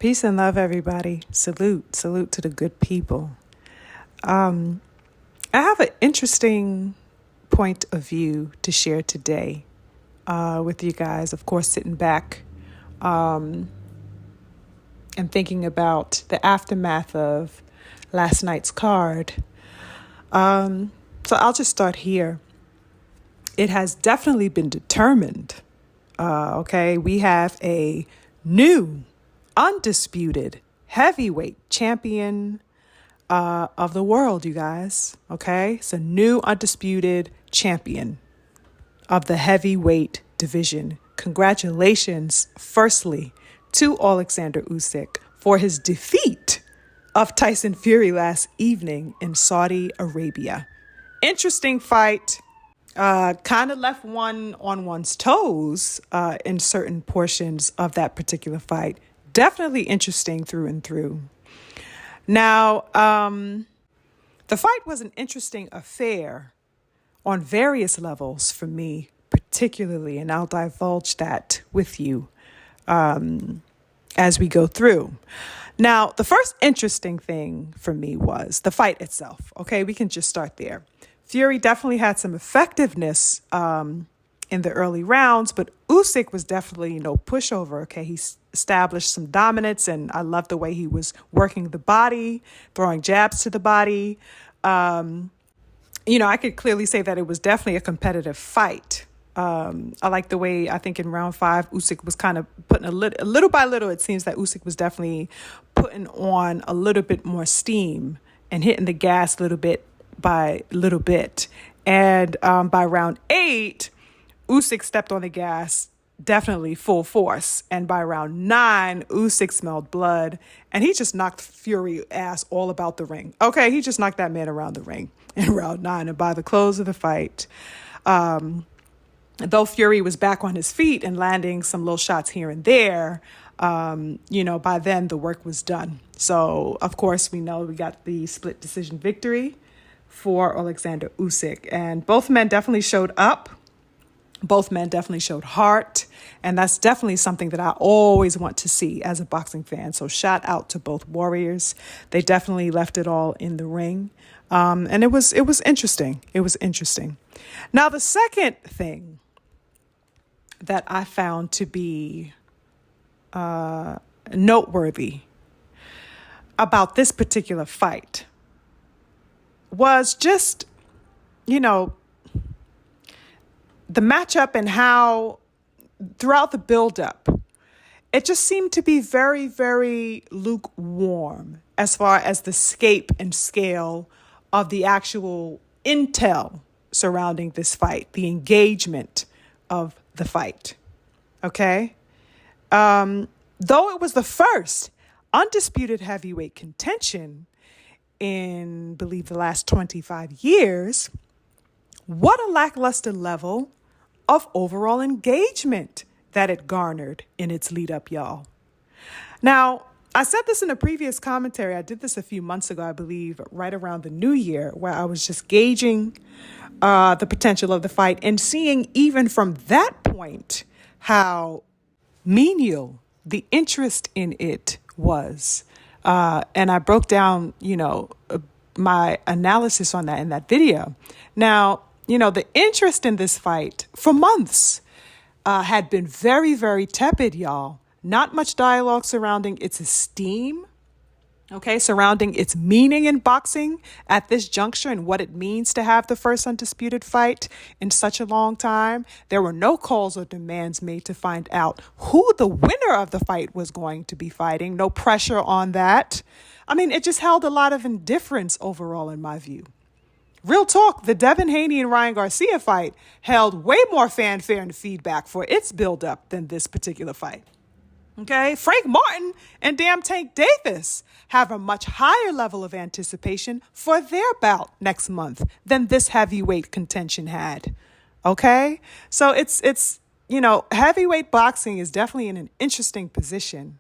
Peace and love, everybody. Salute to the good people. I have an interesting point of view to share today with you guys. Of course, sitting back and thinking about the aftermath of last night's card. So I'll just start here. It has definitely been determined. We have a new undisputed heavyweight champion of the world, you guys. Okay, it's a new undisputed champion of the heavyweight division. Congratulations, firstly, to Alexander Usyk for his defeat of Tyson Fury last evening in Saudi Arabia. Interesting fight. Kind of left one on one's toes in certain portions of that particular fight. Definitely interesting through and through. Now, the fight was an interesting affair on various levels for me, particularly, and I'll divulge that with you as we go through. Now, the first interesting thing for me was the fight itself. Okay, we can just start there. Fury definitely had some effectiveness in the early rounds, but Usyk was definitely no pushover. Okay, he established some dominance, and I loved the way he was working the body, throwing jabs to the body. I could clearly say that it was definitely a competitive fight. I like the way, I think in round 5, Usyk was kind of putting little by little, it seems that Usyk was definitely putting on a little bit more steam and hitting the gas little bit by little bit. And by round 8, Usyk stepped on the gas, definitely full force. And by round 9, Usyk smelled blood, and he just knocked Fury ass all about the ring. Okay, he just knocked that man around the ring in round 9. And by the close of the fight, though Fury was back on his feet and landing some little shots here and there, by then the work was done. So, of course, we know we got the split decision victory for Alexander Usyk. And both men definitely showed up. Both men definitely showed heart. And that's definitely something that I always want to see as a boxing fan. So shout out to both warriors. They definitely left it all in the ring. And it was interesting. It was interesting. Now, the second thing that I found to be noteworthy about this particular fight was just, the matchup and how throughout the buildup, it just seemed to be very, very lukewarm as far as the scape and scale of the actual intel surrounding this fight, the engagement of the fight. Okay? Though it was the first undisputed heavyweight contention in, believe, the last 25 years, what a lackluster level of overall engagement that it garnered in its lead up, y'all. Now, I said this in a previous commentary. I did this a few months ago, I believe, right around the new year, where I was just gauging the potential of the fight and seeing even from that point how menial the interest in it was. And I broke down, my analysis on that in that video. Now, the interest in this fight for months had been very, very tepid, y'all. Not much dialogue surrounding its esteem, surrounding its meaning in boxing at this juncture and what it means to have the first undisputed fight in such a long time. There were no calls or demands made to find out who the winner of the fight was going to be fighting. No pressure on that. I mean, it just held a lot of indifference overall, in my view. Real talk, the Devin Haney and Ryan Garcia fight held way more fanfare and feedback for its buildup than this particular fight. Okay, Frank Martin and damn Tank Davis have a much higher level of anticipation for their bout next month than this heavyweight contention had. Okay, so it's heavyweight boxing is definitely in an interesting position.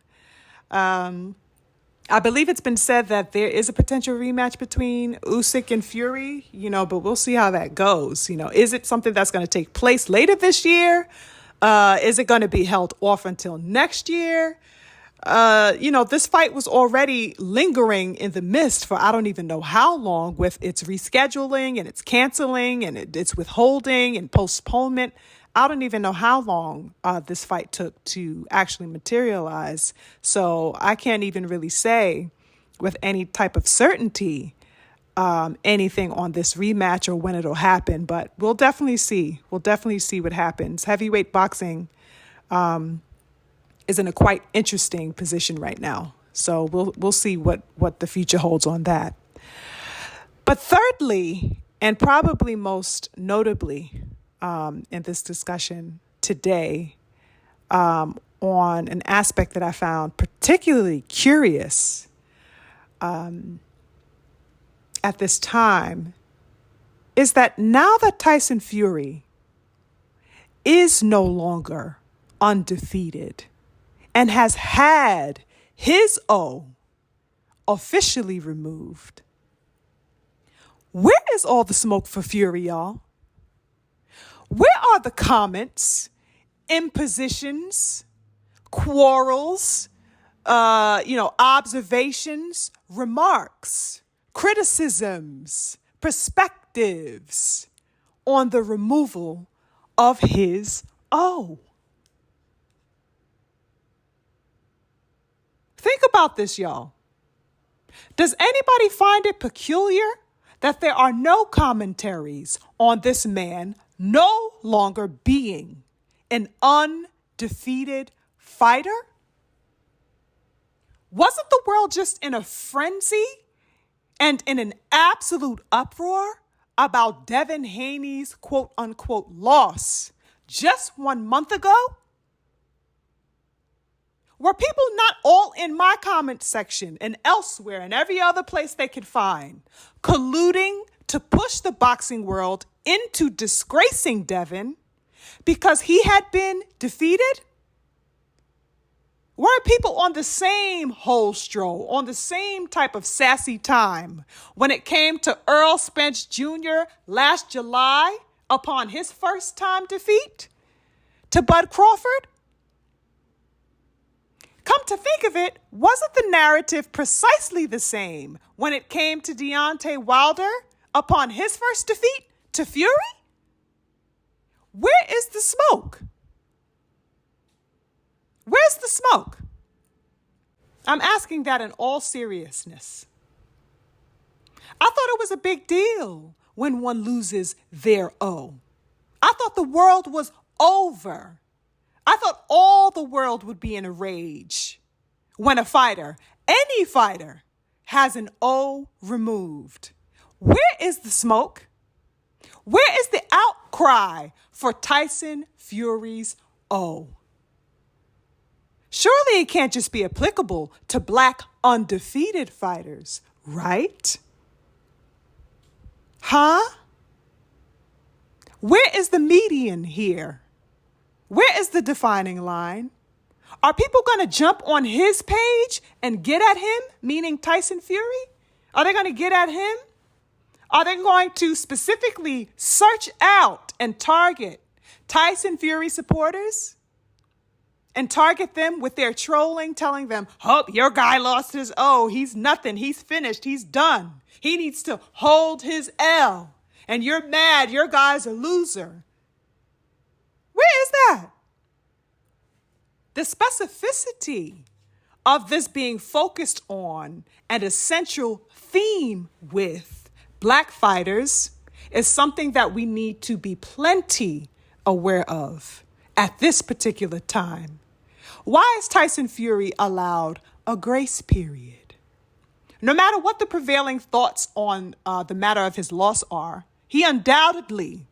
I believe it's been said that there is a potential rematch between Usyk and Fury, but we'll see how that goes. Is it something that's going to take place later this year? Is it going to be held off until next year? This fight was already lingering in the mist for I don't even know how long, with its rescheduling and its canceling and its withholding and postponement. I don't even know how long this fight took to actually materialize. So I can't even really say with any type of certainty anything on this rematch or when it'll happen. But we'll definitely see. We'll definitely see what happens. Heavyweight boxing is in a quite interesting position right now. So we'll see what the future holds on that. But thirdly, and probably most notably in this discussion today, on an aspect that I found particularly curious at this time, is that now that Tyson Fury is no longer undefeated and has had his O officially removed, where is all the smoke for Fury, y'all? Where are the comments, impositions, quarrels, observations, remarks, criticisms, perspectives on the removal of his O? Think about this, y'all. Does anybody find it peculiar that there are no commentaries on this man no longer being an undefeated fighter? Wasn't the world just in a frenzy and in an absolute uproar about Devin Haney's quote unquote loss just 1 month ago? Were people not all in my comment section and elsewhere and every other place they could find colluding to push the boxing world into disgracing Devin because he had been defeated? Weren't people on the same whole stroll, on the same type of sassy time when it came to Earl Spence Jr. last July upon his first time defeat to Bud Crawford? Come to think of it, wasn't the narrative precisely the same when it came to Deontay Wilder upon his first defeat to Fury? Where is the smoke? Where's the smoke? I'm asking that in all seriousness. I thought it was a big deal when one loses their O. I thought the world was over. I thought all the world would be in a rage when a fighter, any fighter, has an O removed. Where is the smoke? Where is the outcry for Tyson Fury's O? Surely it can't just be applicable to black undefeated fighters, right? Huh? Where is the median here? Where is the defining line? Are people going to jump on his page and get at him, meaning Tyson Fury? Are they going to get at him? Are they going to specifically search out and target Tyson Fury supporters and target them with their trolling, telling them, oh, your guy lost his O. He's nothing. He's finished. He's done. He needs to hold his L. And you're mad. Your guy's a loser. Where is that? The specificity of this being focused on and a central theme with black fighters is something that we need to be plenty aware of at this particular time. Why is Tyson Fury allowed a grace period? No matter what the prevailing thoughts on the matter of his loss are, he undoubtedly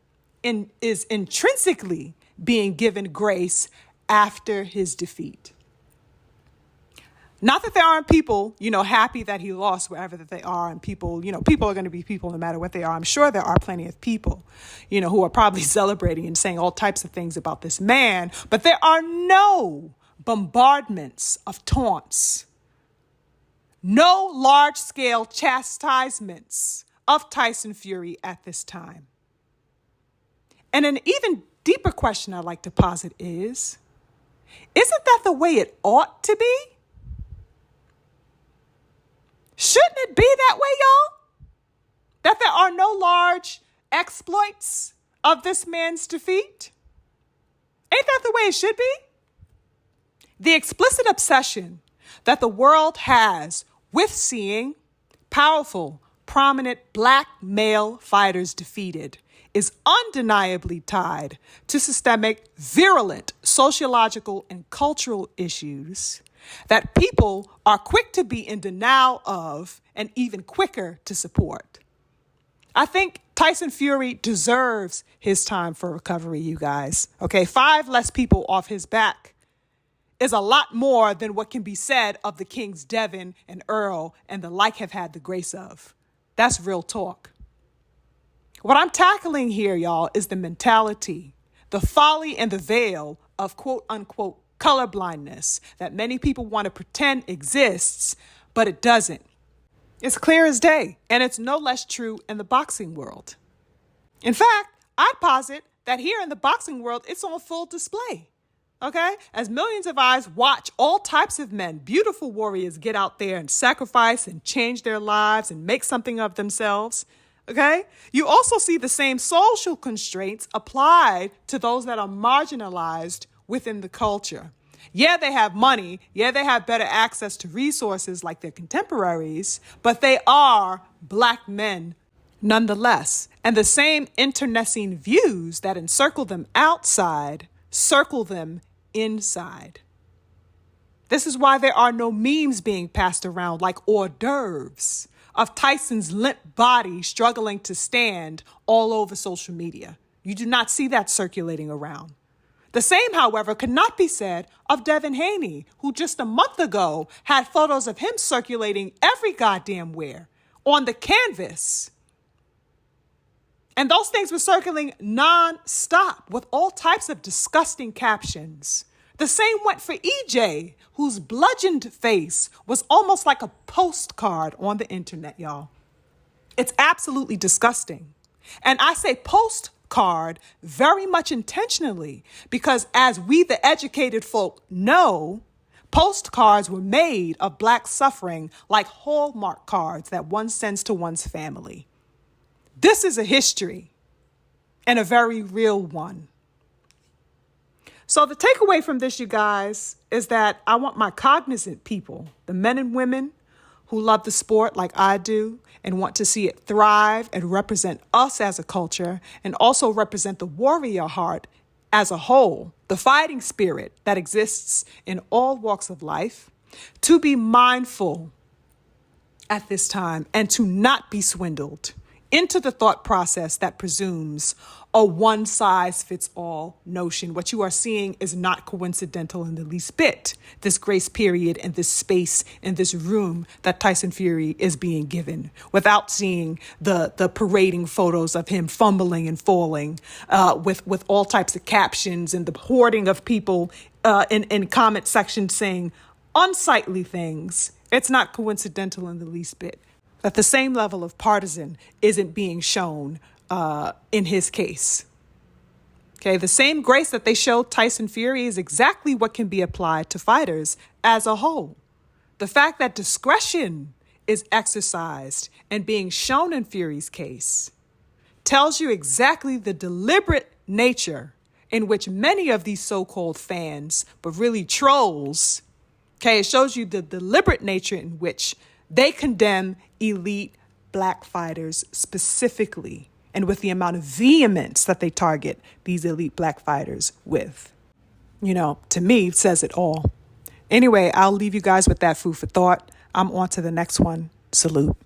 is intrinsically being given grace after his defeat. Not that there aren't people, happy that he lost wherever that they are, and people are going to be people no matter what they are. I'm sure there are plenty of people, who are probably celebrating and saying all types of things about this man, but there are no bombardments of taunts, no large-scale chastisements of Tyson Fury at this time. And an even deeper question I'd like to posit is, isn't that the way it ought to be? be that way, y'all? That there are no large exploits of this man's defeat? Ain't that the way it should be? The explicit obsession that the world has with seeing powerful, prominent black male fighters defeated is undeniably tied to systemic, virulent sociological and cultural issues that people are quick to be in denial of and even quicker to support. I think Tyson Fury deserves his time for recovery, you guys. Okay, 5 less people off his back is a lot more than what can be said of the Kings Devin and Earl and the like have had the grace of. That's real talk. What I'm tackling here, y'all, is the mentality, the folly and the veil of quote unquote colorblindness that many people want to pretend exists, but it doesn't. It's clear as day, and it's no less true in the boxing world. In fact, I'd posit that here in the boxing world, it's on full display. Okay? As millions of eyes watch all types of men, beautiful warriors, get out there and sacrifice and change their lives and make something of themselves. Okay? You also see the same social constraints applied to those that are marginalized within the culture. Yeah, they have money. Yeah, they have better access to resources like their contemporaries, but they are black men nonetheless. And the same internecine views that encircle them outside circle them inside. This is why there are no memes being passed around like hors d'oeuvres of Tyson's limp body struggling to stand all over social media. You do not see that circulating around. The same, however, could not be said of Devin Haney, who just a month ago had photos of him circulating every goddamn where on the canvas. And those things were circling non-stop with all types of disgusting captions. The same went for EJ, whose bludgeoned face was almost like a postcard on the internet, y'all. It's absolutely disgusting. And I say postcard very much intentionally because as we, the educated folk, know, postcards were made of black suffering like Hallmark cards that one sends to one's family. This is a history and a very real one. So the takeaway from this, you guys, is that I want my cognizant people, the men and women who love the sport like I do and want to see it thrive and represent us as a culture and also represent the warrior heart as a whole, the fighting spirit that exists in all walks of life, to be mindful at this time and to not be swindled into the thought process that presumes a one-size-fits-all notion. What you are seeing is not coincidental in the least bit. This grace period and this space and this room that Tyson Fury is being given without seeing the parading photos of him fumbling and falling with all types of captions and the hoarding of people in comment sections saying unsightly things. It's not coincidental in the least bit that the same level of partisan isn't being shown in his case. Okay, the same grace that they showed Tyson Fury is exactly what can be applied to fighters as a whole. The fact that discretion is exercised and being shown in Fury's case tells you exactly the deliberate nature in which many of these so-called fans, but really trolls, okay, it shows you the deliberate nature in which they condemn elite black fighters specifically, and with the amount of vehemence that they target these elite black fighters with. You know, to me, it says it all. Anyway, I'll leave you guys with that food for thought. I'm on to the next one. Salute.